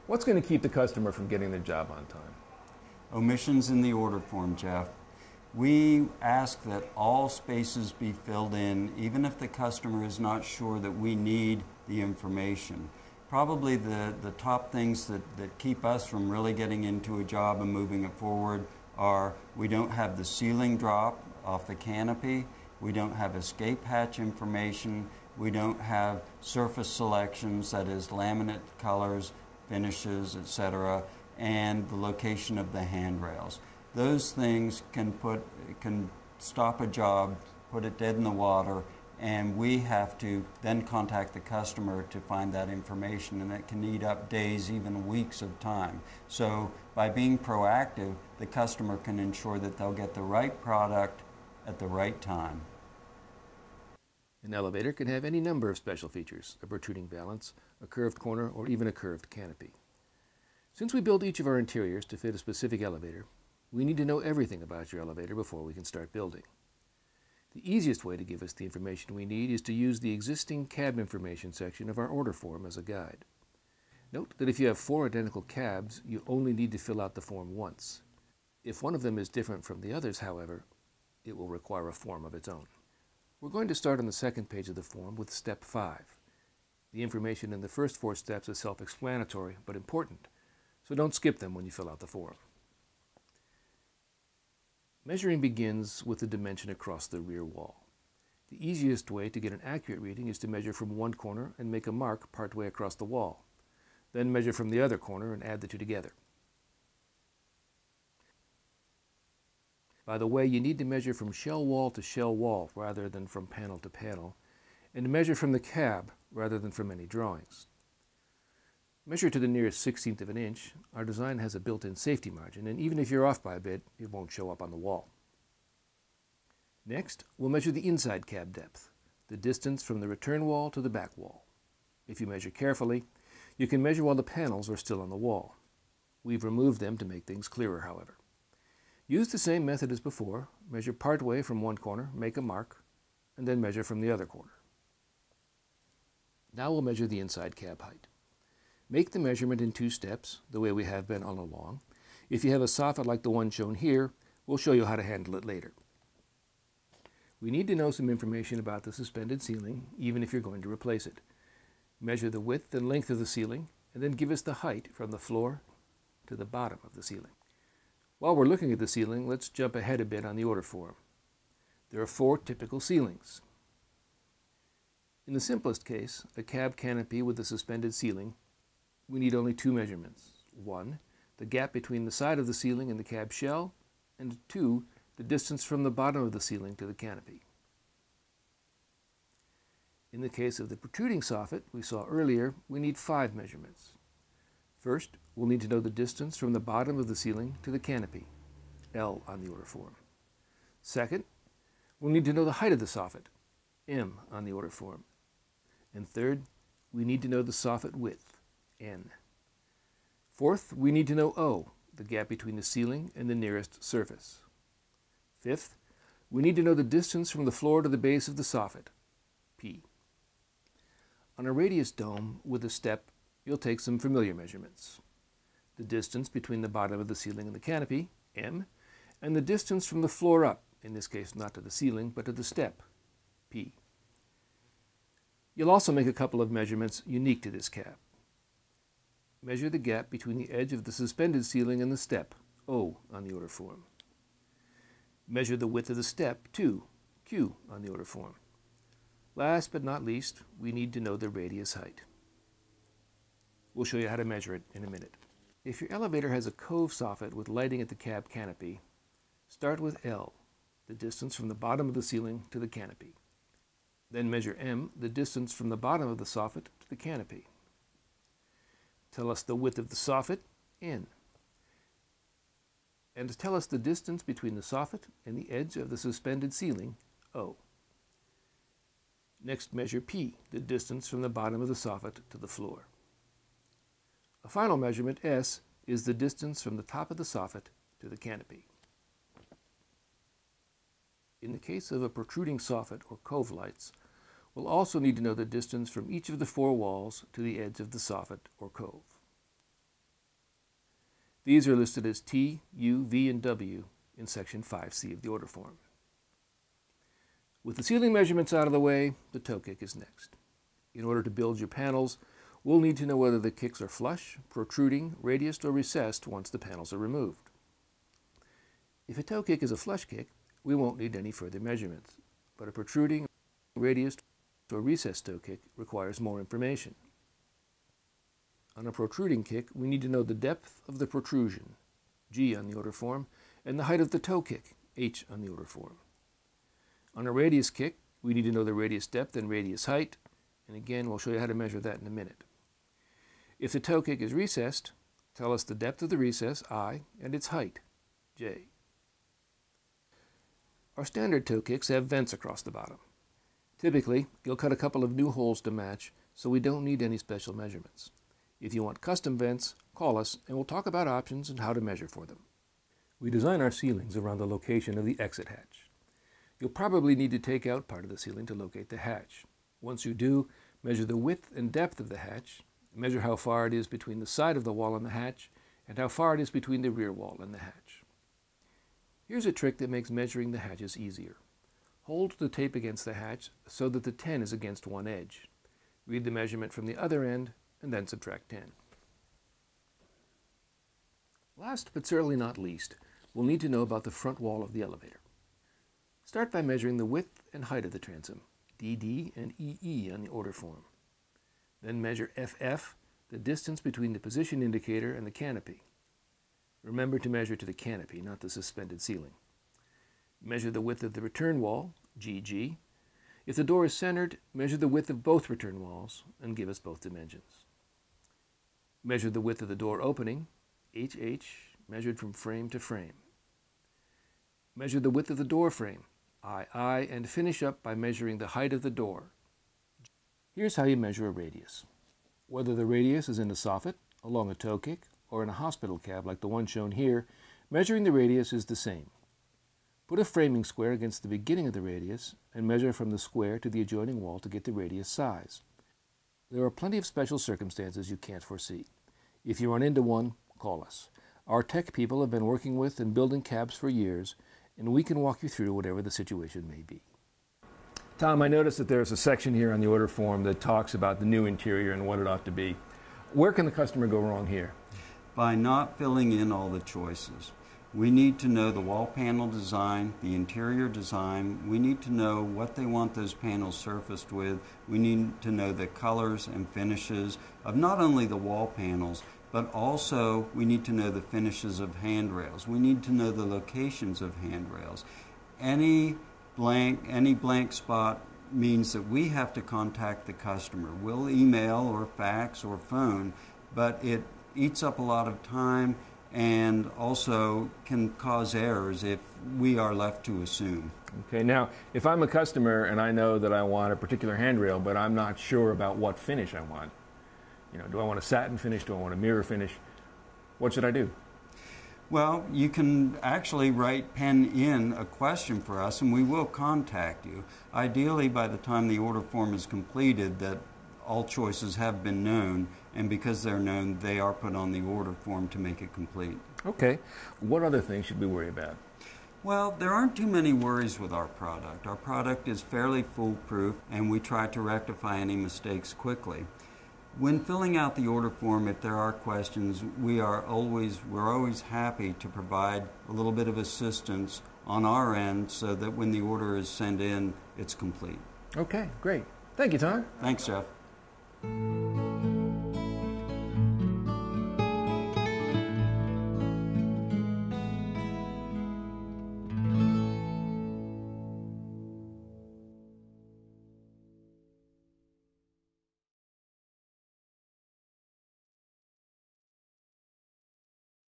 What's going to keep the customer from getting their job on time? Omissions in the order form, Jeff. We ask that all spaces be filled in, even if the customer is not sure that we need the information. Probably the top things that keep us from really getting into a job and moving it forward are we don't have the ceiling drop off the canopy, we don't have escape hatch information, we don't have surface selections, that is laminate colors, finishes, etc., and the location of the handrails. Those things can stop a job, put it dead in the water, and we have to then contact the customer to find that information, and that can eat up days, even weeks of time. So by being proactive, the customer can ensure that they'll get the right product at the right time. An elevator can have any number of special features: a protruding valance, a curved corner, or even a curved canopy. Since we build each of our interiors to fit a specific elevator, we need to know everything about your elevator before we can start building. The easiest way to give us the information we need is to use the existing cab information section of our order form as a guide. Note that if you have 4 identical cabs, you only need to fill out the form once. If one of them is different from the others, however, it will require a form of its own. We're going to start on the second page of the form with step 5. The information in the first 4 steps is self-explanatory but important, so don't skip them when you fill out the form. Measuring begins with the dimension across the rear wall. The easiest way to get an accurate reading is to measure from one corner and make a mark partway across the wall. Then measure from the other corner and add the two together. By the way, you need to measure from shell wall to shell wall rather than from panel to panel, and measure from the cab rather than from any drawings. Measure to the nearest 1/16 of an inch. Our design has a built-in safety margin, and even if you're off by a bit, it won't show up on the wall. Next, we'll measure the inside cab depth, the distance from the return wall to the back wall. If you measure carefully, you can measure while the panels are still on the wall. We've removed them to make things clearer, however. Use the same method as before. Measure partway from one corner, make a mark, and then measure from the other corner. Now we'll measure the inside cab height. Make the measurement in 2 steps, the way we have been all along. If you have a soffit like the one shown here, we'll show you how to handle it later. We need to know some information about the suspended ceiling, even if you're going to replace it. Measure the width and length of the ceiling, and then give us the height from the floor to the bottom of the ceiling. While we're looking at the ceiling, let's jump ahead a bit on the order form. There are 4 typical ceilings. In the simplest case, a cab canopy with a suspended ceiling, we need only 2 measurements. 1, the gap between the side of the ceiling and the cab shell, and 2, the distance from the bottom of the ceiling to the canopy. In the case of the protruding soffit we saw earlier, we need 5 measurements. First, we'll need to know the distance from the bottom of the ceiling to the canopy, L on the order form. Second, we'll need to know the height of the soffit, M on the order form. And third, we need to know the soffit width, N. Fourth, we need to know O, the gap between the ceiling and the nearest surface. Fifth, we need to know the distance from the floor to the base of the soffit, P. On a radius dome with a step, you'll take some familiar measurements. The distance between the bottom of the ceiling and the canopy, M, and the distance from the floor up, in this case not to the ceiling, but to the step, P. You'll also make a couple of measurements unique to this cab. Measure the gap between the edge of the suspended ceiling and the step, O on the order form. Measure the width of the step, 2, Q on the order form. Last but not least, we need to know the radius height. We'll show you how to measure it in a minute. If your elevator has a cove soffit with lighting at the cab canopy, start with L, the distance from the bottom of the ceiling to the canopy. Then measure M, the distance from the bottom of the soffit to the canopy. Tell us the width of the soffit, N. And tell us the distance between the soffit and the edge of the suspended ceiling, O. Next measure P, the distance from the bottom of the soffit to the floor. A final measurement, S, is the distance from the top of the soffit to the canopy. In the case of a protruding soffit or cove lights, we'll also need to know the distance from each of the 4 walls to the edge of the soffit or cove. These are listed as T, U, V, and W in Section 5C of the order form. With the ceiling measurements out of the way, the toe kick is next. In order to build your panels, we'll need to know whether the kicks are flush, protruding, radiused, or recessed once the panels are removed. If a toe kick is a flush kick, we won't need any further measurements, but a protruding, radiused, or recessed toe kick requires more information. On a protruding kick, we need to know the depth of the protrusion, G on the order form, and the height of the toe kick, H on the order form. On a radius kick, we need to know the radius depth and radius height, and again, we'll show you how to measure that in a minute. If the toe kick is recessed, tell us the depth of the recess, I, and its height, J. Our standard toe kicks have vents across the bottom. Typically, you'll cut a couple of new holes to match, so we don't need any special measurements. If you want custom vents, call us and we'll talk about options and how to measure for them. We design our ceilings around the location of the exit hatch. You'll probably need to take out part of the ceiling to locate the hatch. Once you do, measure the width and depth of the hatch, measure how far it is between the side of the wall and the hatch, and how far it is between the rear wall and the hatch. Here's a trick that makes measuring the hatches easier. Hold the tape against the hatch so that the 10 is against one edge. Read the measurement from the other end, and then subtract 10. Last but certainly not least, we'll need to know about the front wall of the elevator. Start by measuring the width and height of the transom, DD and EE on the order form. Then measure FF, the distance between the position indicator and the canopy. Remember to measure to the canopy, not the suspended ceiling. Measure the width of the return wall, GG. If the door is centered, measure the width of both return walls and give us both dimensions. Measure the width of the door opening, HH, measured from frame to frame. Measure the width of the door frame, II, and finish up by measuring the height of the door. Here's how you measure a radius. Whether the radius is in a soffit, along a toe kick, or in a hospital cab like the one shown here, measuring the radius is the same. Put a framing square against the beginning of the radius and measure from the square to the adjoining wall to get the radius size. There are plenty of special circumstances you can't foresee. If you run into one, call us. Our tech people have been working with and building cabs for years, and we can walk you through whatever the situation may be. Tom, I noticed that there's a section here on the order form that talks about the new interior and what it ought to be. Where can the customer go wrong here? By not filling in all the choices. We need to know the wall panel design, the interior design. We need to know what they want those panels surfaced with. We need to know the colors and finishes of not only the wall panels, but also we need to know the finishes of handrails. We need to know the locations of handrails. Any blank spot means that we have to contact the customer. We'll email or fax or phone, but it eats up a lot of time and also can cause errors if we are left to assume. Okay, now if I'm a customer and I know that I want a particular handrail, but I'm not sure about what finish I want, do I want a satin finish, do I want a mirror finish, what should I do? Well, you can actually pen in a question for us and we will contact you. Ideally, by the time the order form is completed, that all choices have been known, and because they're known, they are put on the order form to make it complete. Okay. What other things should we worry about? Well, there aren't too many worries with our product. Our product is fairly foolproof, and we try to rectify any mistakes quickly. When filling out the order form, if there are questions, we're always happy to provide a little bit of assistance on our end so that when the order is sent in, it's complete. Okay, great. Thank you, Tom. Thanks, Jeff.